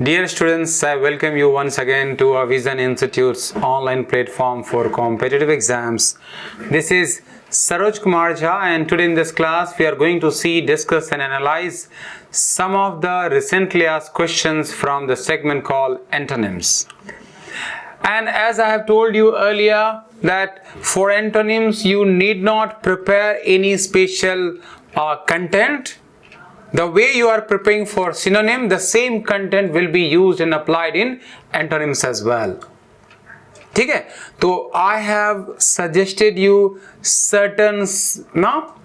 Dear students, I welcome you once again to our Vision Institute's online platform for competitive exams. This is Saroj Kumar Jha, and today in this class we are going to see, discuss and analyze some of the recently asked questions from the segment called antonyms. And as I have told you earlier that for antonyms you need not prepare any special content. The way you are preparing for synonym, the same content will be used and applied in antonyms as well. ठीक है, तो I have suggested you certain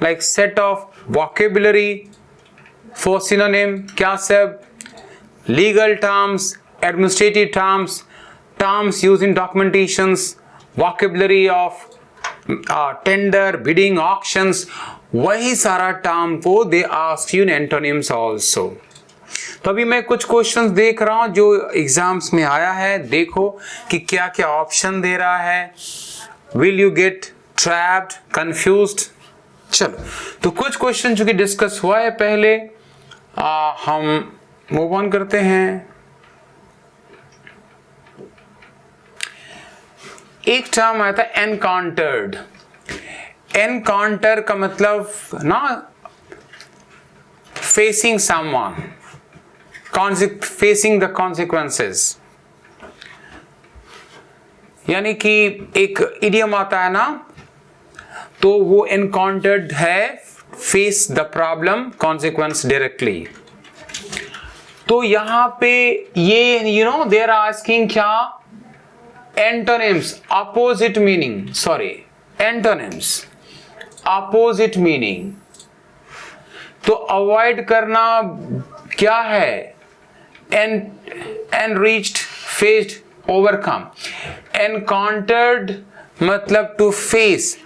like set of vocabulary for synonym. क्या सब? Legal terms, administrative terms, terms used in documentations, vocabulary of tender, bidding, auctions, वही सारा term को they ask you in antonyms also. तो अभी मैं कुछ questions देख रहा हूं जो एग्जाम्स में आया है. देखो कि क्या क्या ऑप्शन दे रहा है. Will you get trapped, confused? चलो, तो कुछ क्वेश्चन जो कि डिस्कस हुआ है पहले, हम मूव ऑन करते हैं. एक टर्म आया था एनकाउंटर्ड. एनकाउंटर का मतलब ना facing someone, facing the consequences. यानी कि एक इडियम आता है ना, तो वो एनकाउंटर्ड है, face the problem consequence directly. तो यहां पे ये दे आर आस्किंग क्या? Antonyms, opposite meaning, sorry antonyms opposite meaning. तो अवॉइड करना क्या है? Enriched, faced, overcome. एनकाउंटर्ड मतलब टू फेस,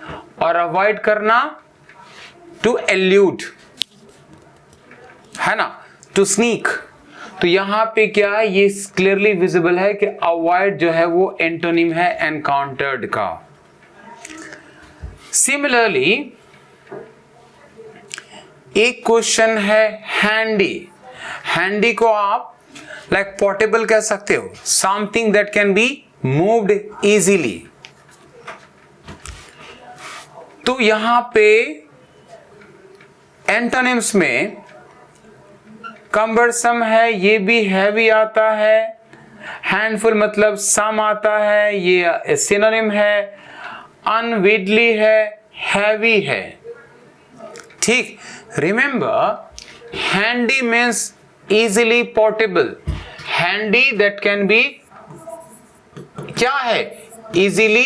और अवॉइड करना टू एल्यूड, है ना, टू स्नीक. तो यहां पे क्या है, ये क्लियरली विजिबल है कि अवॉइड जो है वो एंटोनिम है एनकाउंटर्ड का. सिमिलरली एक क्वेश्चन है हैंडी. हैंडी को आप लाइक पोर्टेबल कह सकते हो, something that can be moved easily. तो यहां पे एंटोनिम्स में कम्बरसम है, ये भी हैवी आता है. हैंडफुल मतलब सम आता है, ये सिनोनिम है. अनविडली है, हैवी है. ठीक, remember handy means easily portable. Handy that can be क्या है? इजीली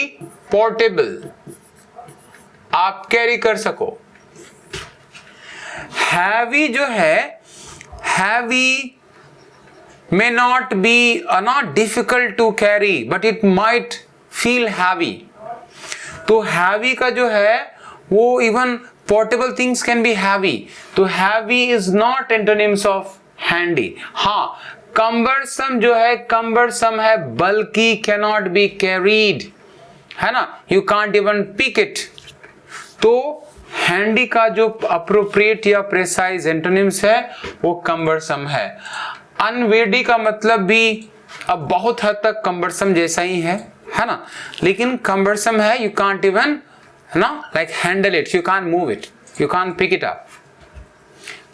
पोर्टेबल, आप कैरी कर सको. हैवी जो है, heavy may not be not difficult to carry, but it might feel heavy. तो हैवी का जो है वो even portable things can be heavy. तो heavy is not antonyms of handy. हाँ, कम्बरसम जो है, कम्बरसम है, बल्कि कैनॉट बी कैरीड, है ना, you can't even pick it. तो हैंडी का जो अप्रोप्रिएट या प्रेसाइज एंटोनिम्स है वो कम्बरसम है. अनवेडी का मतलब भी अब बहुत हद तक कम्बरसम जैसा ही है ना, लेकिन कम्बरसम है, यू कांट इवन ना like handle it, you can't move it, you can't pick it up.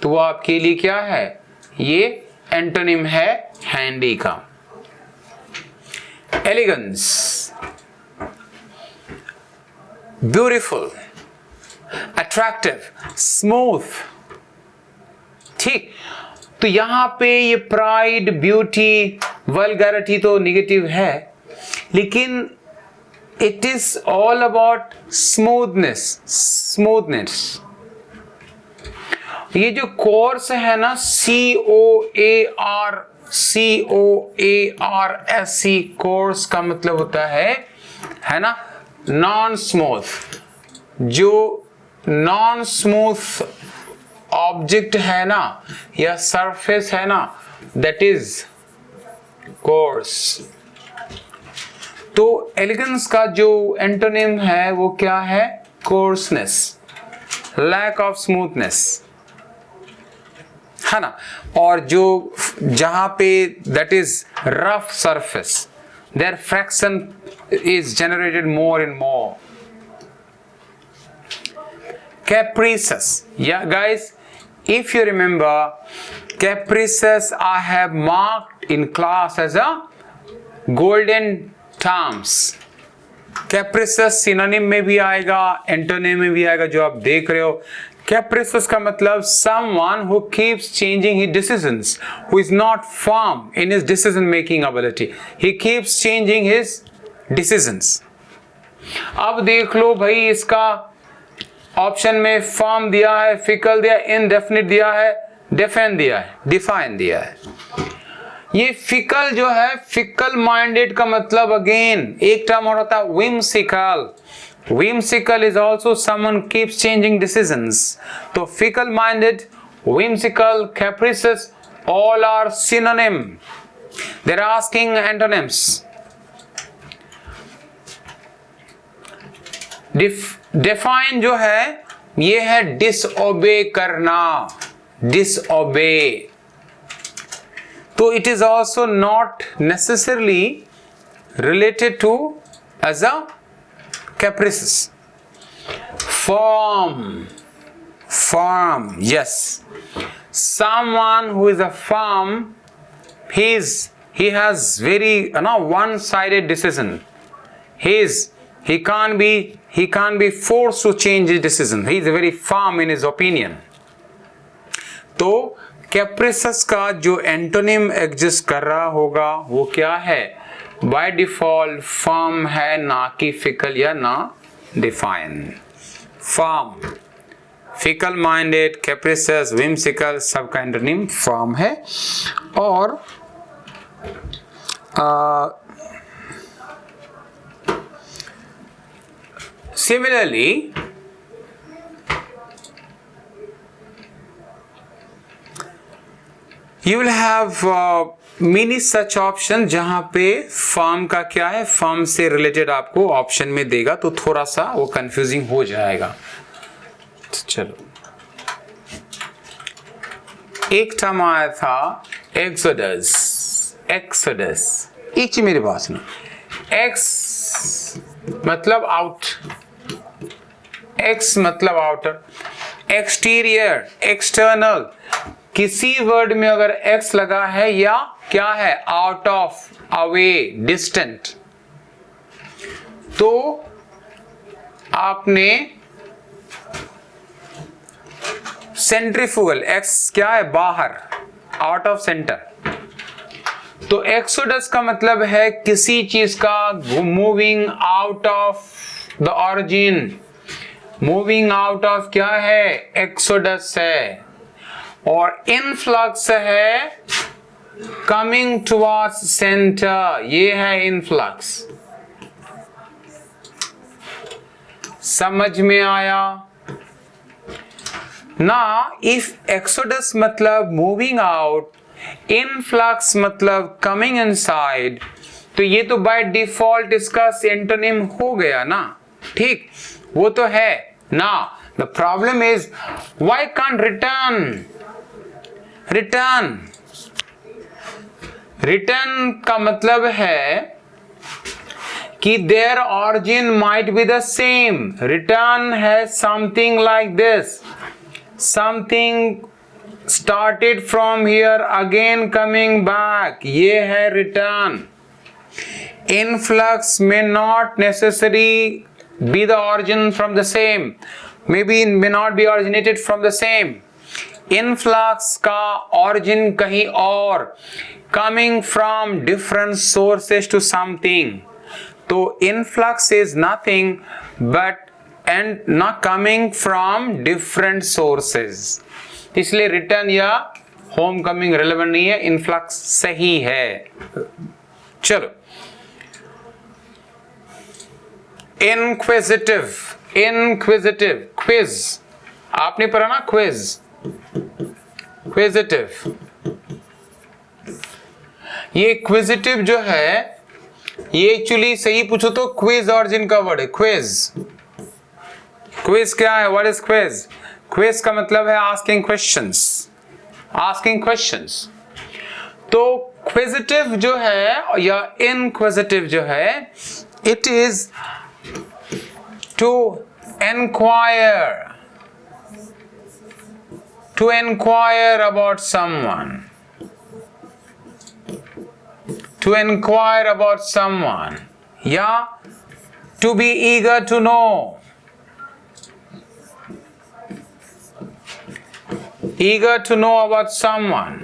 तो वो आपके लिए क्या है? ये एंटोनिम है हैंडी का. Elegance, beautiful, attractive, smooth. ठीक, तो यहां पे ये प्राइड, ब्यूटी, वल्गैरिटी तो निगेटिव है, लेकिन it is all about smoothness. Smoothness, ये जो कोर्स है ना, COARS, कोर्स का मतलब होता है ना, नॉन स्मूथ. जो नॉन स्मूथ ऑब्जेक्ट है ना, या सरफेस है ना, दैट इज कोर्स. तो एलिगेंस का जो एंटोनिम है वो क्या है? Coarseness, lack of smoothness. है ना, और जो जहां पे that is rough surface, there friction is generated more and more. Caprices, yeah guys, if you remember, caprices I have marked in class as a golden terms. Caprices synonym में भी आएगा, antonym में भी आएगा, जो आप देख रहे हो. Caprices का मतलब someone who keeps changing his decisions, who is not firm in his decision making ability. He keeps changing his decisions. अब देख लो भाई, इसका ऑप्शन में फॉर्म दिया है, फिकल दिया है, इनडेफिनिट दिया है, डिफाइन दिया है, डिफाइन दिया है. ये फिकल जो है, फिकल माइंडेड का मतलब अगेन एक टर्म और होता है whimsical. Whimsical is also someone keeps changing decisions. तो fickle minded, whimsical, capricious, all are synonym. They're asking antonyms. Define जो है, ये है डिसओबे करना, डिसओबे. तो it is also not necessarily related to as a caprice. Form, form, yes, someone who is a form, he has very one-sided decision. He can't be forced to change his decision. He is very firm in his opinion. तो कैप्रिसस का जो antonym exist कर रहा होगा वो क्या है? By default firm है, ना कि फिकल या ना define. Firm, fickle minded, capricious, whimsical, सबका एंटोनिम फर्म है. और similarly, you will have many such option जहां पे फर्म का क्या है, फर्म से रिलेटेड आपको ऑप्शन में देगा, तो थोड़ा सा वो कंफ्यूजिंग हो जाएगा. चलो, एक टर्म आया था एक्सोडस. एक्सोडस, एक चीज मेरी बात सुनो. एक्स मतलब आउट, एक्स मतलब आउटर, एक्सटीरियर, एक्सटर्नल. किसी वर्ड में अगर एक्स लगा है या क्या है, आउट ऑफ, अवे, डिस्टेंट, तो आपने सेंट्रीफ्यूगल, एक्स क्या है, बाहर, आउट ऑफ सेंटर. तो एक्सोडस का मतलब है किसी चीज का moving out of the origin. Moving out of क्या है, एक्सोडस है. और इनफ्लक्स है कमिंग टुवर्ड्स सेंटर, ये है इनफ्लक्स. समझ में आया ना? इफ एक्सोडस मतलब मूविंग आउट, इनफ्लक्स मतलब कमिंग इनसाइड, तो ये तो बाय डिफॉल्ट इसका एंटोनिम हो गया ना. ठीक, वो तो है ना. The problem is why can't return. Return, return का मतलब है कि their origin might be the same. Return है something like this, something started from here again coming back, ये है return. Influx may not necessarily be the origin from the same, maybe may not be originated from the same. Influx का origin कहीं और, coming from different sources to something. तो influx is nothing but and not coming from different sources. इसलिए return या home coming relevant नहीं है, influx सही है. चलो, इनक्विजिटिव, इनक्विजिटिव, क्विज, आपने पढ़ा ना क्विज, क्विजिटिव. ये क्विजिटिव जो है, ये एक्चुअली सही पूछो तो क्विज ऑरिजिन का वर्ड है, क्विज. क्विज क्या है, व्हाट इज क्विज? क्विज का मतलब है आस्किंग क्वेश्चंस. Asking questions. तो क्विजिटिव जो है या इनक्विजिटिव जो है, it is to enquire about someone, to enquire about someone, या to be eager to know, eager to know about someone।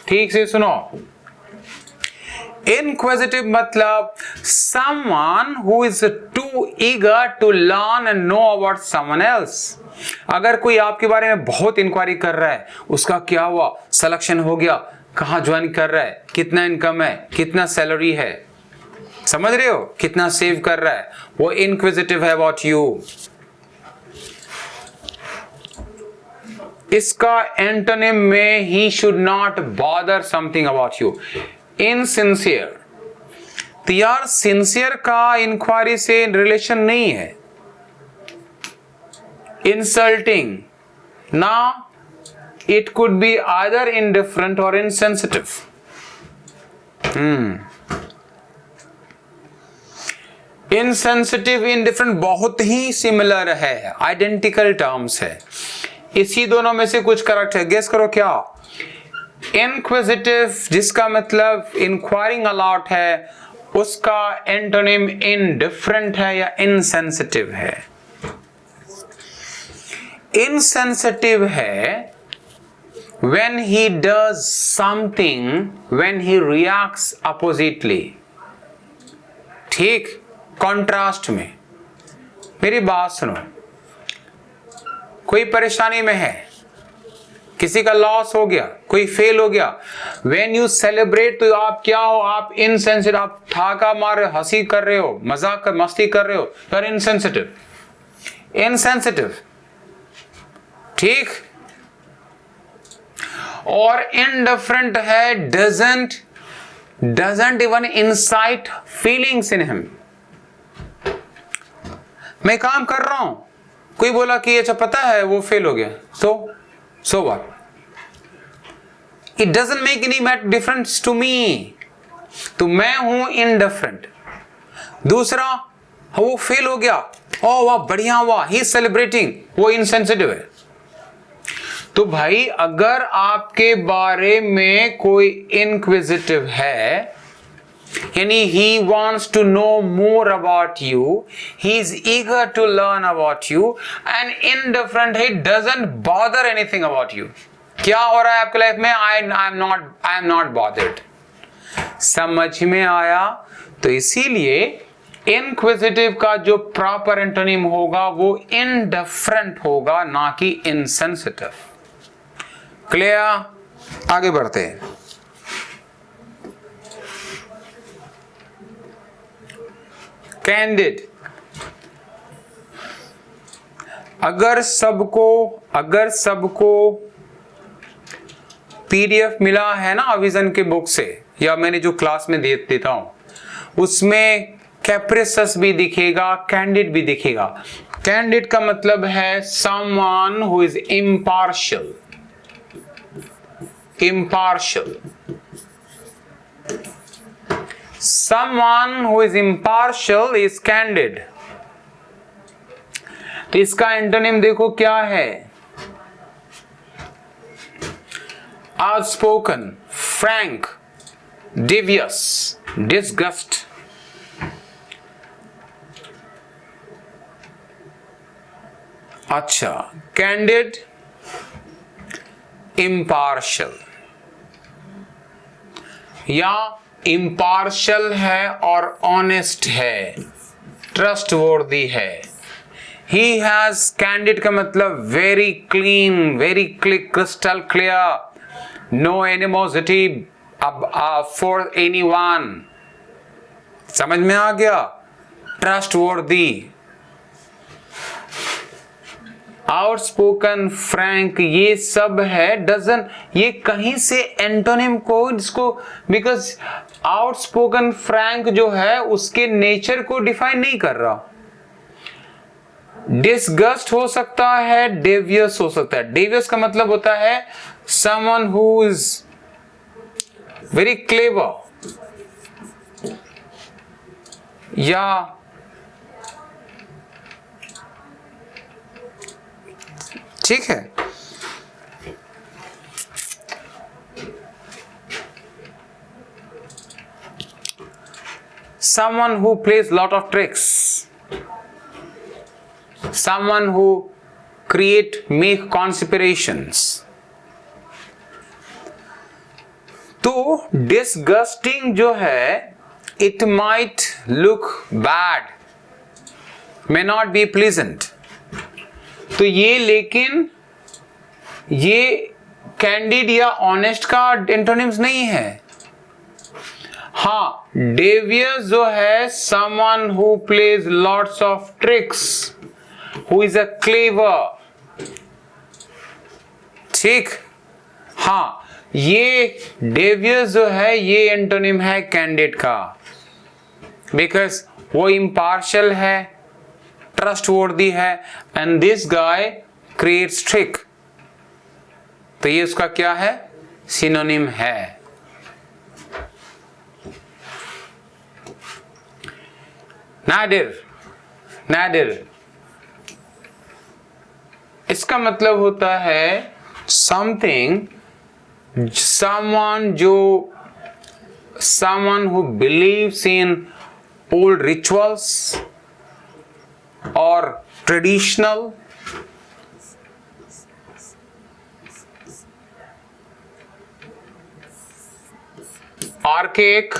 ठीक से सुनो, inquisitive मतलब someone who is too eager to learn and know about someone else। अगर कोई आपके बारे में बहुत इंक्वायरी कर रहा है, उसका क्या हुआ, सिलेक्शन हो गया, कहाँ ज्वाइन कर रहा है, कितना इनकम है, कितना सैलरी है, समझ रहे हो, कितना सेव कर रहा है, वो इंक्विजिटिव है अबाउट यू। इसका एंटोनिम में he should not bother something about you. Insincere, तो यार सिंसियर का इंक्वायरी से रिलेशन नहीं है। इंसल्टिंग, ना it could be either indifferent or insensitive। insensitive, indifferent बहुत ही सिमिलर है, आइडेंटिकल टर्म्स है। इसी दोनों में से कुछ करेक्ट है, गेस करो क्या। इंक्विजिटिव जिसका मतलब इंक्वायरिंग अलॉट है, उसका एंटोनिम इनडिफरेंट है या इनसेंसिटिव है। इनसेंसिटिव है when he does something, when he reacts oppositely। ठीक, कॉन्ट्रास्ट में। मेरी बात सुनो, कोई परेशानी में है, किसी का लॉस हो गया, कोई फेल हो गया, when you celebrate तो आप क्या हो, आप इनसेंसिटिव, आप ठाका मार रहे हो, हंसी कर रहे हो, मजाक कर, मस्ती कर रहे हो, you are insensitive। इनसेंसिटिव, ठीक। और इनडिफरेंट है, doesn't even incite feelings in him। मैं काम कर रहा हूं, कोई बोला कि अच्छा पता है वो फेल हो गया, so what, it doesn't make any difference to me। तो मैं हूं इनडिफरेंट। दूसरा, वो फेल हो गया, ओ वाह बढ़िया हुआ, ही सेलिब्रेटिंग, वो इनसेंसिटिव है। तो भाई अगर आपके बारे में कोई इंक्विजिटिव है, यानी he wants to know more about you, he is eager to learn about you, and indifferent, he doesn't bother anything about you। क्या हो रहा है आपके लाइफ में, I am not bothered। समझ में आया? तो इसीलिए इंक्विजिटिव का जो प्रॉपर एंटोनिम होगा वो इनडिफरेंट होगा, ना कि इनसेंसिटिव। क्लियर? आगे बढ़ते हैं। कैंडिड, अगर सबको पीडीएफ मिला है ना अविजन के बुक से, या मैंने जो क्लास में देता हूं, उसमें कैप्रिसस भी दिखेगा, कैंडिड भी दिखेगा। कैंडिड का मतलब है someone who is impartial। Someone who is impartial is candid। तो इसका एंटोनिम देखो क्या है, outspoken, frank, devious, disgust। अच्छा, कैंडिड, इम्पार्शियल, या इम्पार्शियल है और ऑनेस्ट है, ट्रस्टवर्दी है। ही हैज, कैंडिड का मतलब very clean, very crystal clear, no animosity for anyone. समझ में आ गया? ट्रस्टवर्दी, आउटस्पोकन, फ्रैंक, ये सब है। डजन, ये कहीं से एंटोनिम को इसको, बिकॉज आउटस्पोकन फ्रैंक जो है उसके नेचर को डिफाइन नहीं कर रहा। डिसगस्ट हो सकता है, डेवियस हो सकता है। डेवियस का मतलब होता है someone who is very clever, या ठीक है, someone who plays lot of tricks, someone who make conspirations। तो disgusting जो है, it might look bad, may not be pleasant। तो ये लेकिन ये कैंडिड या ऑनेस्ट का एंटोनिम्स नहीं है। हाँ, डेवियस जो है someone who plays lots of tricks, who is a clever, ठीक। हाँ, ये डेवियस जो है ये एंटोनिम है कैंडिड का, बिकॉज वो इम्पार्शियल है, ट्रस्टवर्दी है, and this guy creates trick. तो ये उसका क्या है, सिनोनिम है। नादिर इसका मतलब होता है something, someone who believes in old rituals or traditional, archaic,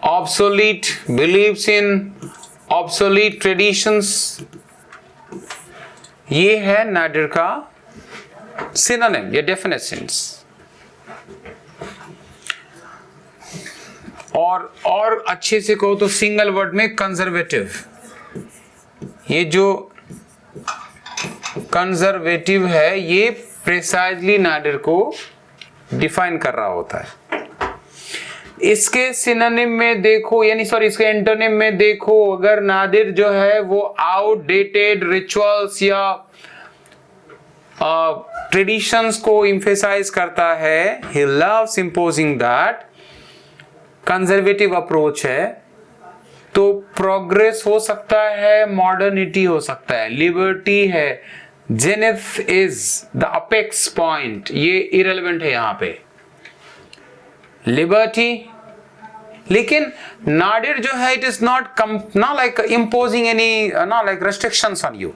obsolete, believes in obsolete traditions। ये है नादिर का सिनोनिम या डेफिनेशंस। और अच्छे से कहो तो सिंगल वर्ड में कंजर्वेटिव। ये जो कंजर्वेटिव है ये प्रिसाइजली नादिर को डिफाइन कर रहा होता है। इसके सिनोनिम में देखो, यानी सॉरी इसके एंटोनिम में देखो, अगर नादिर जो है वो आउटडेटेड रिचुअल्स या ट्रेडिशंस को एम्फेसाइज करता है, he loves imposing that, conservative approach है, तो प्रोग्रेस हो सकता है, मॉडर्निटी हो सकता है, लिबर्टी है, zenith is the apex point, ये इरेलेवेंट है यहां पे, लिबर्टी। लेकिन नादिर जो है it is not like imposing any like restrictions on you,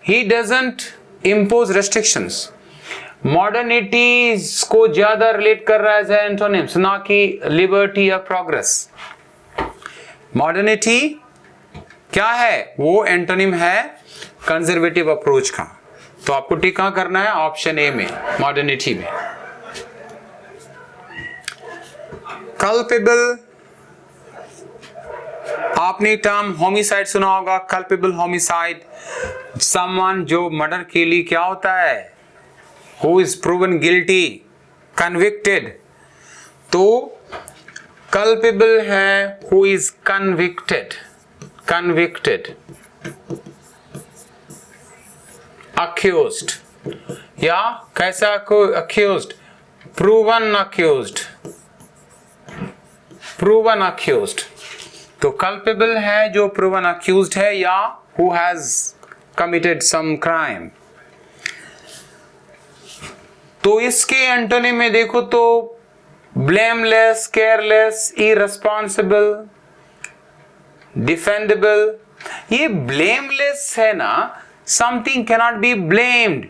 he doesn't impose restrictions. Modernity को ज्यादा रिलेट कर रहा है एज एंटोनिम्स, ना कि लिबर्टी या प्रोग्रेस। मॉडर्निटी क्या है, वो एंटोनिम है कंजर्वेटिव अप्रोच का। तो आपको टिक कहां करना है, ऑप्शन ए में, मॉडर्निटी में। कल्पेबल, आपने टर्म होमिसाइड सुना होगा, कल्पेबल होमिसाइड, समवन जो मर्डर के लिए क्या होता है, who is proven guilty, convicted. तो कल्पेबल है हु इज कन्विक्टेड, अक्यूज्ड, या कैसा अक्यूज्ड, प्रूवन अक्यूज्ड। तो कल्पेबल है जो प्रूवन अक्यूज्ड है या who has committed some crime. तो इसके एंटोनिम में देखो तो ब्लेमलेस, केयरलेस, इररेस्पॉन्सिबल, डिफेंडेबल। ये ब्लेमलेस है ना, समथिंग कैनॉट बी ब्लेम्ड,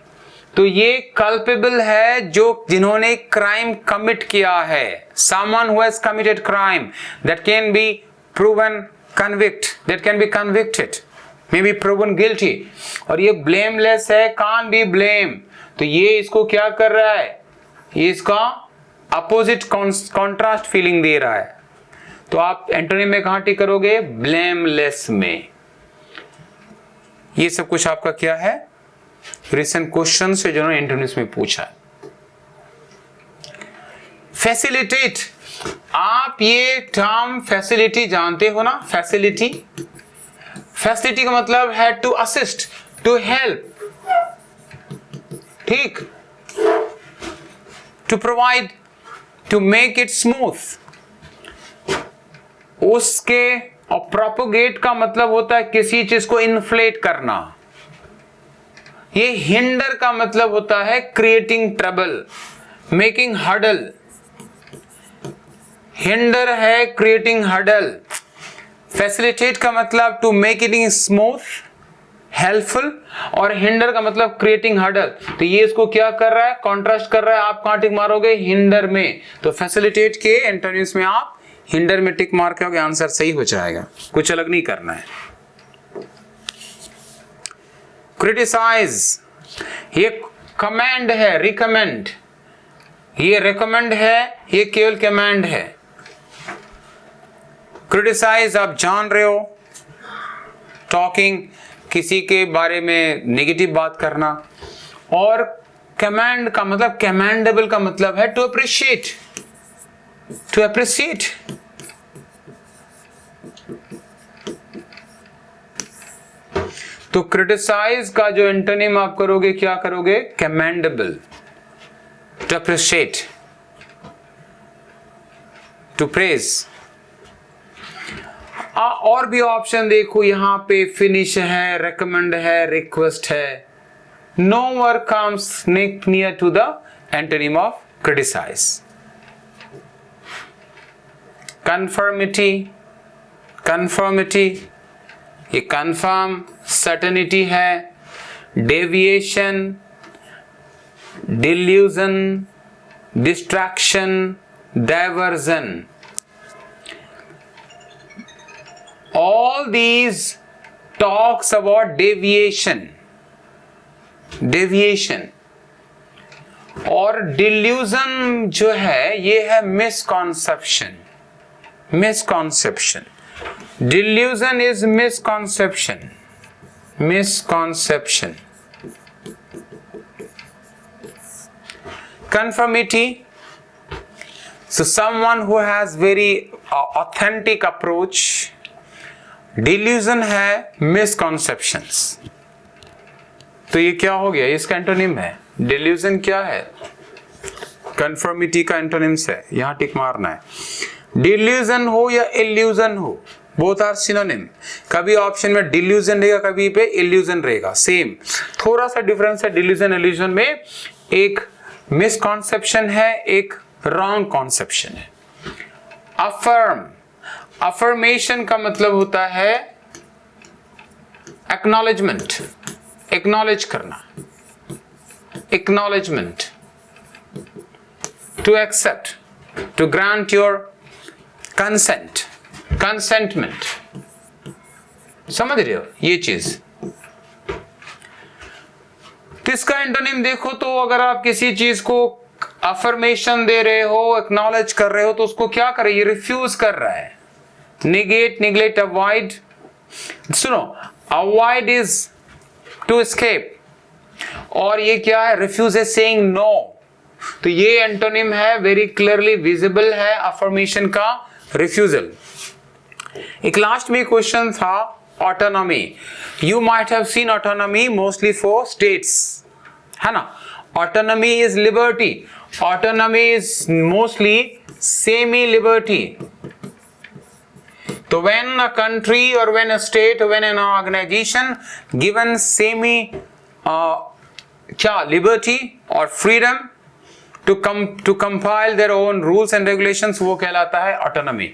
तो ये कल्पेबल है जो जिन्होंने क्राइम कमिट किया है, someone who has committed crime that can be proven that can be convicted, may be proven guilty। और ये blameless है, can't be blamed, तो ये इसको क्या कर रहा है, ये इसका अपोजिट कॉन्ट्रास्ट फीलिंग दे रहा है। तो आप एंटोनिम में कहां टिक करोगे, ब्लेमलेस में। ये सब कुछ आपका क्या है, रिसेंट क्वेश्चन से जिन्होंने एंटोनिम्स में पूछा है। फैसिलिटेट, आप ये टर्म फैसिलिटी जानते हो ना, फैसिलिटी, फैसिलिटी का मतलब है टू असिस्ट, टू हेल्प, ठीक, to provide, to make it smooth. उसके और प्रोपोगेट का मतलब होता है किसी चीज को इन्फ्लेट करना। ये हिंडर का मतलब होता है creating trouble, making hurdle. Hinder है क्रिएटिंग हर्डल। फैसिलिटेट का मतलब to make it smooth, helpful, और हिंडर का मतलब क्रिएटिंग हर्डल। तो ये इसको क्या कर रहा है, कॉन्ट्रास्ट कर रहा है। आप कहां टिक मारोगे, हिंडर में। तो फैसिलिटेट के एंटोनिम्स में आप हिंडर में टिक मार के आंसर सही हो जाएगा, कुछ अलग नहीं करना है। क्रिटिसाइज, ये कमांड है, रिकमेंड, ये रिकमेंड है, ये केवल कमांड है। क्रिटिसाइज आप जान रहे हो, टॉकिंग, किसी के बारे में नेगेटिव बात करना। और कमांड का मतलब, कमांडेबल का मतलब है टू अप्रिशिएट, टू अप्रिशिएट। तो क्रिटिसाइज का जो एंटोनिम आप करोगे, क्या करोगे, commendable, to appreciate, to praise. और भी ऑप्शन देखो, यहां पे फिनिश है, रेकमेंड है, रिक्वेस्ट है। No work comes near to the antonym of criticise. Conformity, conformity, ये कंफर्म, सर्टेनिटी है। Deviation, delusion, distraction, diversion, all these talks about deviation, deviation। और delusion जो है, ये है misconception, misconception। delusion is misconception, misconception। conformity, so someone who has very authentic approach। Delusion है misconceptions. तो ये क्या हो गया, इसका एंटोनिम है। डिल्यूजन क्या है, कंफर्मिटी का एंटोनिम्स है, यहां टिक मारना है। डिल्यूजन हो या इल्यूजन हो, बोथ आर सिनोनिम। कभी ऑप्शन में डिल्यूजन रहेगा, कभी पे इल्यूजन रहेगा, सेम। थोड़ा सा डिफरेंस है डिल्यूजन इल्यूजन में, एक मिसकॉन्सेप्शन है, एक रॉन्ग कॉन्सेप्शन है। अफर्म, अफर्मेशन का मतलब होता है एक्नॉलेजमेंट, एक्नॉलेज करना, acknowledgement, to accept, to grant your consent, consentment. समझ रहे हो ये चीज। तो इसका एंटोनिम देखो, तो अगर आप किसी चीज को अफर्मेशन दे रहे हो, एक्नॉलेज कर रहे हो, तो उसको क्या कर रहे, ये रिफ्यूज कर रहा है। negate, neglect, avoid। सुनो, avoid is to escape, और ये क्या है, refuse is saying no। तो ये एंटोनिम है, वेरी क्लियरली विजिबल है अफर्मेशन का, रिफ्यूजल। एक लास्ट में क्वेश्चन था autonomy. You might have seen autonomy mostly for states, है ना। Autonomy is liberty, autonomy is mostly semi liberty. तो when a country or when a state or when an organization given semi liberty or freedom to compile their own rules and regulations, वो कहलाता है autonomy।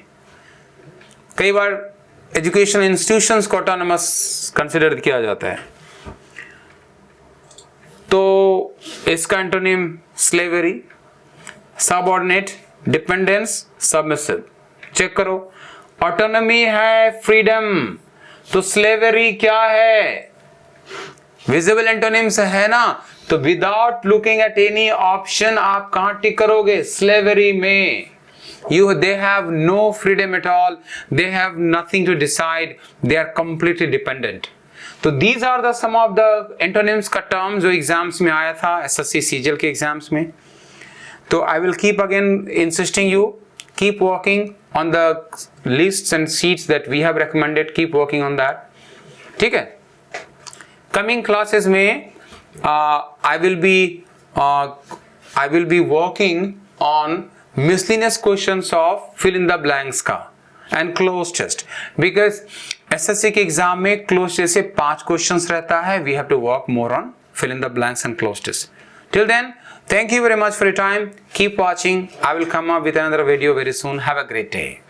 कई बार education institutions को autonomous consider किया जाता है। तो इसका antonym slavery, subordinate, dependence, submissive. Check करो, ऑटोनॉमी है फ्रीडम, तो स्लेवरी क्या है, विजिबल एंटोनिम्स है ना। तो without looking at any option आप कहां टिक करोगे, स्लेवरी में। they have no freedom at all, they have nothing to decide, they are completely dependent। तो these are the some of the antonyms का term जो एग्जाम्स में आया था, एसएससी सीजीएल के एग्जाम्स में। तो I will keep again insisting you, keep working on the lists and sheets that we have recommended, keep working on that. ठीक है. Coming classes में I will be working on miscellaneous questions of fill in the blanks का and closed test, because SSC के exam में closed test से 5 questions रहता है. We have to work more on fill in the blanks and closed test. Till then, thank you very much for your time. Keep watching. I will come up with another video very soon. Have a great day.